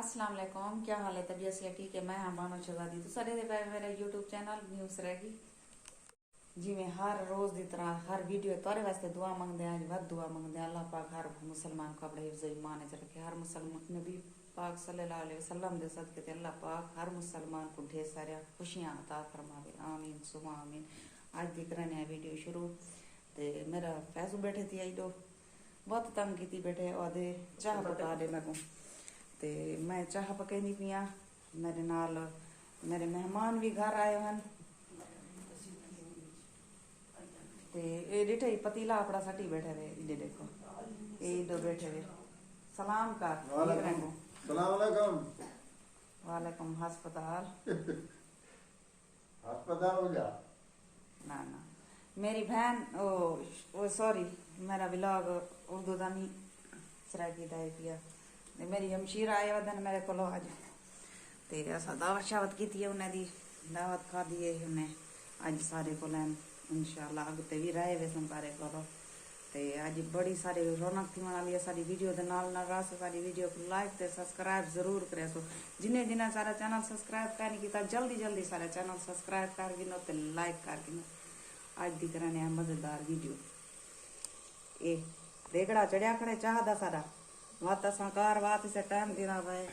अस्सलाम वालेकुम, क्या हाल है? तबीयत से ठीक है? मैं बानो शहजादी तो सारे दे पे मेरा यूट्यूब चैनल न्यूज़ रहेगी जिमें हर रोज़ की तरह हर वीडियो तोरे वास्ते दुआ मंगते हैं। बहुत दुआ मंगते हैं अल्लाह पाक हर मुसलमान को अपने हिफ्ज़ ईमान च रखे। हर मुसलमान नबी पाक सल्लल्लाहु अलैहि वसल्लम दे सदके ते अल्लाह पाक हर मुसलमान को ढेर सारे खुशियां अता फरमावे। आमीन सुमा आमीन। आज दी करने वीडियो शुरू ते मेरा फैसू बैठे थी आई दो बहुत तंग की बैठे और चाह पका दे मैं को ते मैं चाह पकाई पिया। मेरे नाल मेरे मेहमान भी घर आए हैं ते ये डिठे पतीला अपना सटी बैठे वे इधे देखो ये इधर बैठे वे सलाम का सलाम अलैकुम। वालेकुम अस्पताल अस्पताल हो जा ना ना मेरी बहन ओ सॉरी मेरा ब्लॉग उर्दू का नहीं सराकी दाई पिया मेरी हमशीर आए वदन मेरे को आज ते असा दावत शावत की थी उन्हें दी दावत खा दिए उन्हें अज सारे को लैन इंशाल्लाह अगते भी रहे वे सारे को ते अज बड़ी सारी रौनक थी मना लिया सारी वीडियो दे नाल ना रस सारी वीडियो को लाइक ते सब्सक्राइब जरूर करे सो जिन्हें जिन्हें सारा चैनल सब्सक्राइब कर नहीं किया जल्दी जल्दी सारा चैनल सब्सक्राइब कर गिनो ते लाइक कर गिनो। आज दी करने मजेदार वीडियो ए रेगड़ा चढ़िया खड़े चाह दा सारा वात कार वात से टाइम दिना भाई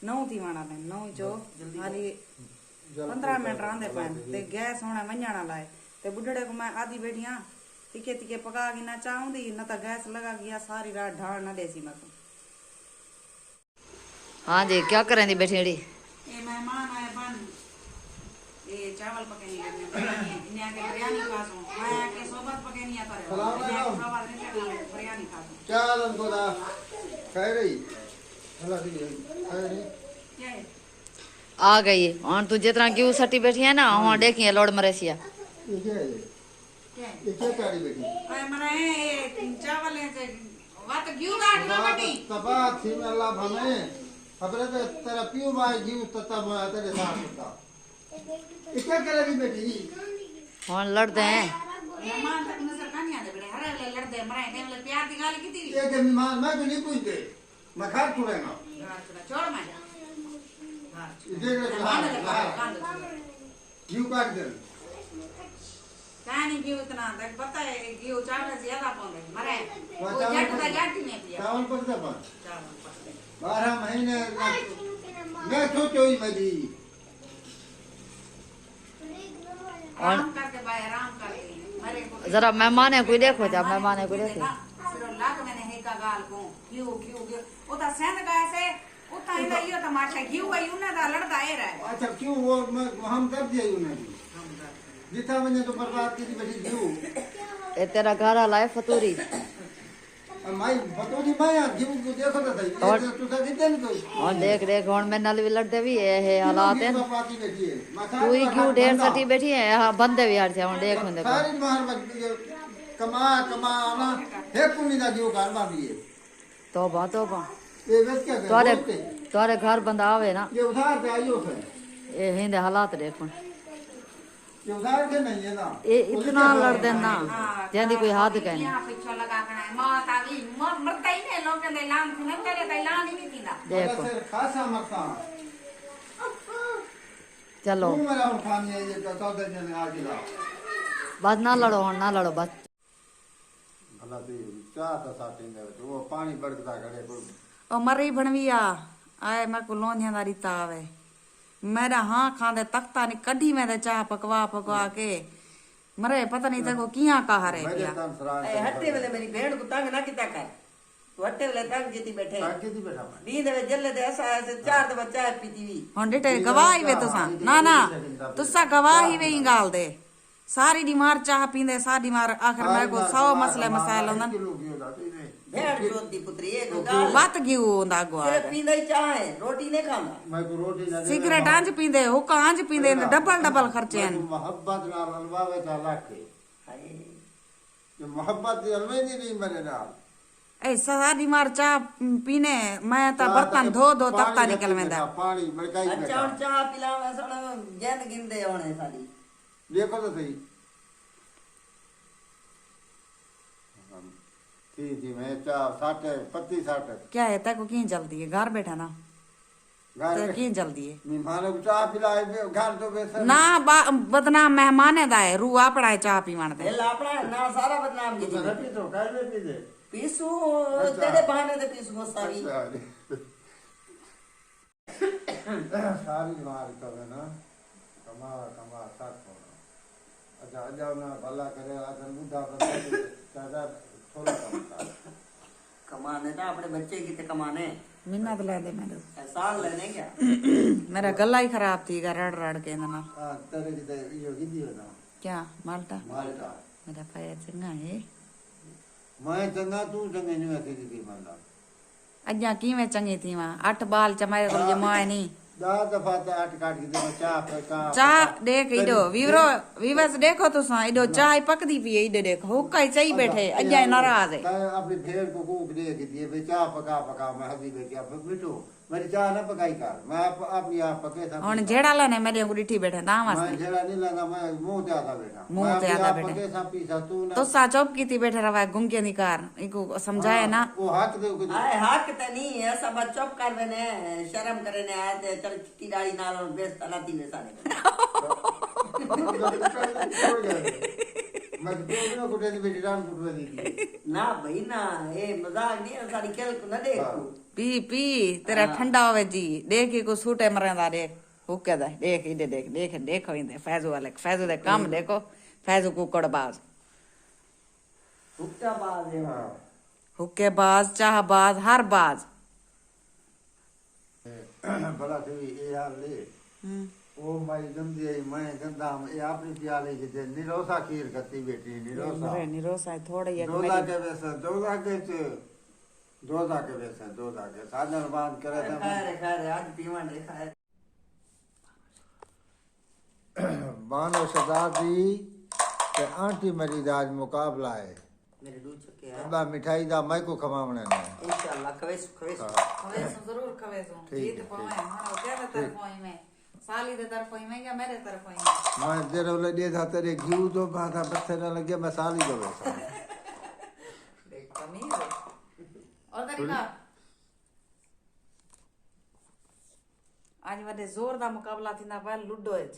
9 थी वाणा ने 9 जो हाली 15 मिनट रांदे पान ते गैस होना वंजणा लाए ते बुढ़ड़े को मैं आधी बैठिया तिके तिके पका की ना चाहूंदी न तो गैस लगा गया सारी रात ढाल न देसी मैं हाँ जी क्या करें दी बैठी ये मेहमान आए बन ये चावल पके नहीं करने इन्हें के बिरयानी खासो मैं के सोबत पके नहीं करे सलाम अलैकुम। सोबत नहीं बिरयानी खासो चल उनको दा कह रही अल्लाह दी कह रही क्या है आ गई और तू जितना क्यों सटी बैठी है ना वहाँ देखिए लोड मरेसिया ये क्या है क्या है ये क्या करी बेटी ओए मने ये चावल है के वात क्यों गाठ ना बटी तबा थी में अल्लाह भमे अपने ते तेरा पियो माय जीव तता मैं तेरे साथ होता ये क्या कर रही बेटी वहाँ लड़ते हैं मेहमान तक नजर का नहीं आते बड़े हरे वाले लड़ते मरे ने वाले प्यार की गाली की थी ये के मेहमान मैं तो नहीं पूछते मैं घर छोड़ेगा छोड़ मैं ये देख ले जीव काट दे कहानी क्यों इतना तक पता है क्यों चावल ज्यादा पौंदे मरे वो जट का जट नहीं पिया चावल पकता बन चावल पकते 12 महीने मैं सोचो ही मजी आराम करके भाई आराम करके मरे को जरा मेहमान है कोई देखो जा मेहमान है कोई देखो सिर्फ लाख मैंने है का गाल को क्यों क्यों वो तो सेंध का ऐसे उतना ही नहीं हो तमाशा क्यों है यूं ना दा लड़दा है रहा अच्छा क्यों वो हम कर दिया उन्हें जितना मैंने तो बर्बाद की थी बेटी क्यों ये तेरा घर लाए फतूरी माई बतौरी माया जीव को देखो तो सही और- तू सा कितने को और देख देख और मैं नल भी लड़ते भी है हालात है बर्बादी बेटी है तू ही क्यों ढेर सटी बैठी है यहाँ बंदे भी यार से और देख मैं देखो सारी बाहर कमा कमा ना है कुमिदा जीव घर बांधी है तोबा ये बस क्या तोरे कर तोरे घर बंदा आवे ना ये उधार पे आइयो है ये हिंदे हालात देखो ये उधार के नहीं है ना ये इतना लड़ देना जल्दी कोई हाथ कहे यहाँ पीछे लगा कर मौत आ गई मरता ही नहीं लोग कहते लान थी नहीं चले तो लान ही नहीं थी ना देखो फिर खासा मरता चलो तू मेरा उठानी है ये तो दिन आ गिरा बस ना लड़ो और ना लड़ो बस भला दी चाह तो साटी ने वो पानी बड़कता घड़े को ओ मरी भणविया आए मैं को लोनिया दा रीता आवे मेरा हाँ खांदे तख्ता नहीं कढ़ी में दे चाह पकवा के मरे पता नहीं तको किया कहा रे मैं पिया तन सराय ए हट्टे वेले मेरी भेड़ को तंग ना किता कर तू हट्टे वेले तंग जीती बैठे ताकि दी बैठा मैं नींद वे जल्ले दे ऐसा ऐसे 4 दफा चाय पीती हुई हुन डिटे गवाही वे तुसा ना ना तुसा गवाही वे ही गाल दे सारी डिमार चाह पींदे सारी मार आखिर मैं को 100 मसले मसाइल होंदन किलो की होता है भेड़ चोद दी पुत्री एक गाल बात क्यों होंदा गवा सिर्फ पींदा ही चाह है रोटी नहीं खांदा मैं को रोटी ना दे सिगरेट आंज पींदे हुक्का आंज पींदे डबल खर्चे हैं मोहब्बत ना अलवावे ता लाखे हाय ये मोहब्बत अलवे नहीं मेरे नाल ए सारी मार चाह पीने मैं ता बर्तन धो तख्ता निकल वेंदा पानी बड़काई अच्छा बैठा और चाह पिलावे सण जैन गिनदे होने सारी देखो तो सही थी मैं चाह साटे पत्ती साटे क्या है तको की जल्दी है घर बैठा ना ते की जल्दी है मेहमान को चाह पिलाए घर तो बेसन ना बदनाम मेहमाने दा है रू अपना है चाह पीवण दे एला अपना ना सारा बदनाम की तो रखी तो काहे में पी दे पीसू तेरे बहाने ते पीसू सारी सारी मार कर ना कमा कमा साथ होना अच्छा जाओ ना भला करे आज बुढ़ा कर दादा थोड़ा कमाने था अपने बच्चे की ते कमाने मिन्नत ले दे मेरे साल लेने क्या मेरा गला ही खराब थी रड़ रड़ के ना हां तेरे की यो की दियो ना क्या माल्टा माल्टा मेरा पैर चंगा है मैं चंगा तू चंगे नहीं ऐसी दी माला अज्जा की में चंगी थी वहां 8 बाल चमाए को जे माय नहीं दा दफा तो 8 काट के दे चाह पे चाह देख इडो वीरो विवस देखो तो सा इडो चाय पकदी पी इडो देखो हुक्का चई बैठे अज्जा नाराज है अपनी भेड़ को कूक दे के दिए बे चाह पका पका मैं हदी बे क्या बिटू मेरी चाह ना पकाई कर मैं अपनी आप पके था हुन जेड़ा लेने मेरे को डिठी बैठे ना मैं वास्ते जेड़ा नहीं लगा मैं मुंह ते आता बेटा मुंह ते आता बेटा। पके सा पीसा तू ना तो सा चुप की थी बैठे रवा गुंगे निकार इको समझाए ना वो हाथ दे के आए हक ते नहीं है सब चुप कर बने शर्म करे ने आए ते चल चिट्टी दाढ़ी नाल बेस तलाती ले सारे मैं तो कुटे दी बेटी राम कुटवा दी ना भाई ना ए मजाक नहीं है सारी खेल को ना देखो पी पी तेरा ठंडा होवे जी देख को सूटे मरेंदा देख हुक्के दा देख इधे देख देख देखो इंदे फैजू वाले फैजू दे काम देखो फैजू कुकड़बाज हुक्का बाज है हुक्केबाज चाहबाज हर बाज भला तू ये हाल ले ओ माई गंदी आई मैं गंदा ये अपनी प्याले के जे निरोसा खीर करती बेटी निरोसा मरे निरोसा थोड़े एक दोदा के वैसे दोदा के साधन बांध करे खैर आज पीवा देखा है बानो शताब्दी ते आंटी मेरी दा आज मुकाबला है मेरे दूध चुके हैं बा मिठाई दा मैं को खवावणे ने इंशाल्लाह खवेस खवेस खवेस जरूर खवेस ठीक जीत है, पावे हां क्या तरफ होई में साली दे तरफ होई में या मेरे तरफ होई में मैं तेरे ले दे था तेरे घी तो बाधा पत्थर न लगे मैं साली दो वैसा देख तमीज है और तरीका आज वडे जोर दा मुकाबला थींदा पा लूडो च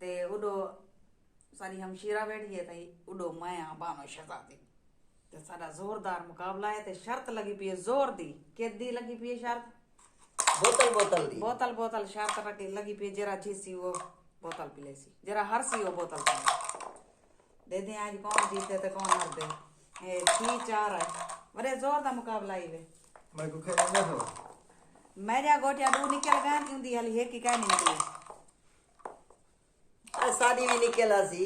ते उडो सारी हमशीरा बैठी है तई उडो माया बानो शहजादी ते सारा जोरदार मुकाबला है ते शर्त लगी पई है जोर दी केदी लगी पई है शर्त बोतल दी बोतल शर्त रखी लगी पई जरा जीसी वो बोतल पिलेसी जरा हरसी वो बोतल पिले दे दे आज कौन जीते ते कौन हार दे ए 3-4 है बड़े जोर दा मुकाबला ही वे मैं को खेलने ना तो मेरा गोटिया दू निकल गया क्यों दी हली है कि क्या नहीं निकली आज शादी भी निकला सी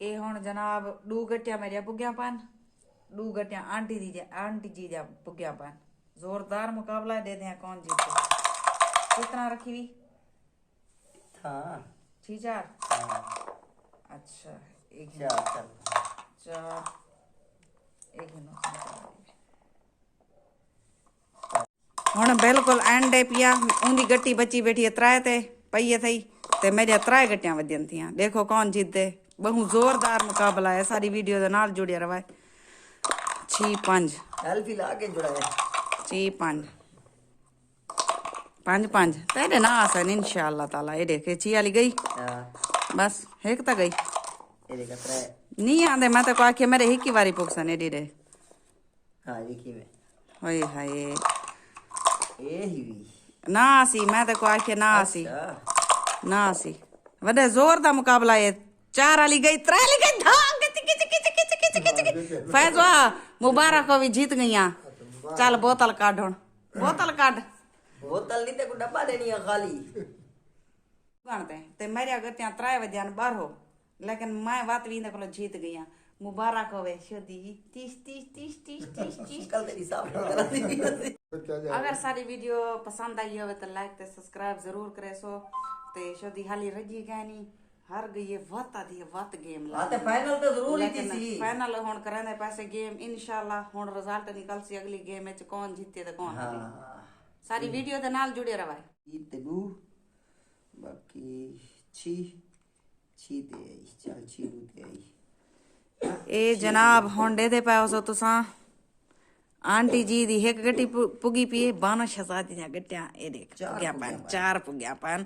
ए हुन जनाब दू गटिया मेरे पुग्या पान दू गटिया आंटी जी जा पुग्या पान जोरदार मुकाबला दे दे कौन जीते कितना रखी हुई था 6-4 अच्छा एक चल 4 एक हुन बिल्कुल एंड पिया उंदी गट्टी बची बैठी त्राए ते पई थई ते मेरी त्राए गट्टियां वजन थियां देखो कौन जीते बहु जोरदार मुकाबला है सारी वीडियो दे नाल जुड़िया रवा 6-5 सेल्फी ला के जुड़ाया 6-5 5-5 तेरे ना आसन इंशाअल्लाह ताला ये देखे 6 वाली गई हां बस एक तो गई ये देखा त्रे नहीं आंदे मैं तो आखे मेरे हिकी वारी पुगसन एडी रे हां देखी में हाय हाय ए ही ना आसी मैं तो आखे ना आसी अच्छा ना आसी वडे जोर दा मुकाबला है 4 वाली गई 3 वाली गई धांग फैजवा मुबारक हो भी जीत गईया चल बोतल काढ हुन बोतल काढ बोतल नहीं ते को डब्बा देनी है खाली गणते ते मेरे गत्या 3 वजन 12 लेकिन मैं बात भी को जीत गईया मुबारक होवे शादी 30 कल तेरी साफ करा दी अगर सारी वीडियो पसंद आई हो तो लाइक ते सब्सक्राइब जरूर करे सो ते शादी हाली रजी गनी हर गई वत आधी वत गेम हां ते फाइनल तो जरूर ही थी फाइनल हुन करने पैसे गेम इंशाल्लाह हुन रिजल्ट निकल सी अगली गेम में कौन जीते ते कौन हारे सारी वीडियो दे नाल जुड़े रहे जीत दू बाकी छी ते आई चल छी ते आई ए जनाब हुन दे पाओ सो तुसा आंटी जी दी एक गट्टी पुगी पिए बानो शहजादी दी गट्टियां ए देख पुग्या पान 4 पुग्या पान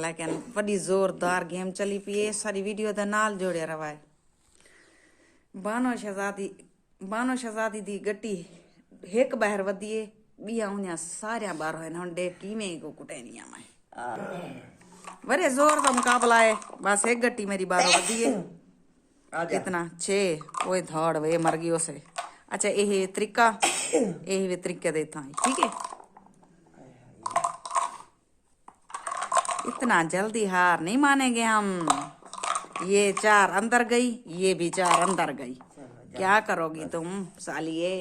लेकिन बड़ी जोरदार गेम चली पिए सारी वीडियो दा नाल जोड़े रवाए बानो शहजादी दी गट्टी एक बाहर वदिए बिया उन्या सारे बार है ना डे कीमे को कुटेनिया में बड़े जोर का मुकाबला है बस एक गट्टी मेरी बार वदिए कितना 6 ओए धाड़ वे मर गयो से अच्छा ये तरीका यही वे तरीके देता है ठीक है इतना जल्दी हार नहीं मानेंगे हम ये 4 अंदर गई ये भी 4 अंदर गई क्या करोगी तुम सालिए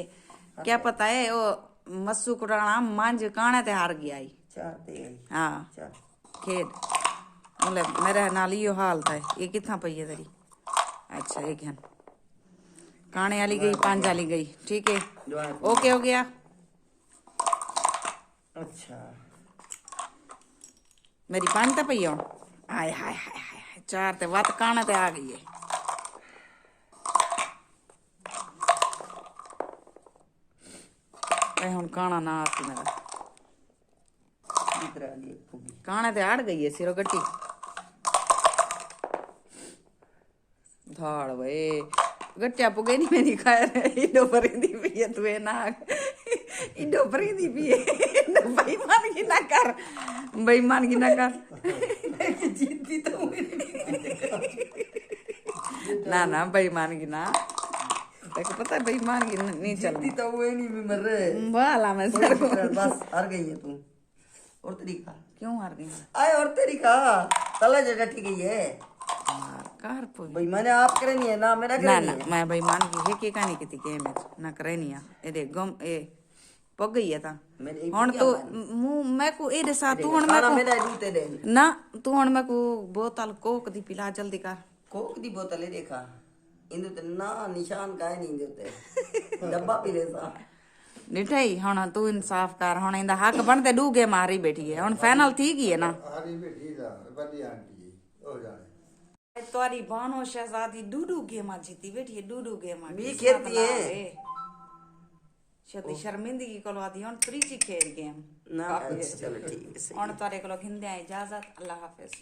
क्या पता है वो मस्सू कुराना मांझ काने ते हार गया 4 ते हाँ खेड मतलब मेरा नाल यो हाल था ये कितना पई है तेरी अच्छा एक है काने वाली गई 5 वाली गई ठीक है ओके हो गया अच्छा मेरी 5 ते पई है हाय हाय हाय हाय 4 ते वत काने ते आ गई है हुन काना ना आती मेरा काने ते आड़ गई है सिरो गट्टी धाड़ वे गट्टिया पुगे नहीं मेरी खैर इडो परेंदी पिए तू ना इडो परेंदी पिए बेईमान की ना कर जीती तो ना बेईमान की ना तेको पता है बेईमान की नहीं चल जीती तो हुए नहीं भी मर रहे वाला मैं सर को बस हार गई है तू और तरीका क्यों हार गई आए और तरीका तला जगह ठीक है कार पे भाई मैंने आप करे नहीं है ना मेरा करे ना नहीं ना है मैं बेईमान की है की कहानी की के में ना करे नहीं ए देख गम ए पग गई है ता मैंने हुन तो मैं को ए दे सा तू हुन मैं को मेरा दूते दे ना तू हुन मैं को बोतल कोक दी पिला जल्दी कर कोक दी बोतल है देखा इंदु ते ना निशान काहे नहीं देते डब्बा पी ले सा निठाई हुन तू इंसाफ कर हुन इंदा हक बनते डूगे मारी बैठी है हुन फाइनल थी गई है ना हारी बेटी दा बड़ी आंटी हो जाए तोरी बानो शहजादी डूडू गेम जीती बैठी है डूडू गेम भी खेलती है शदी शर्मिंदगी कोलो आदी हुन त्रीची खेल गेम ना चलो ठीक है हुन तोरे कोलो हिंदे इजाजत अल्लाह हाफिज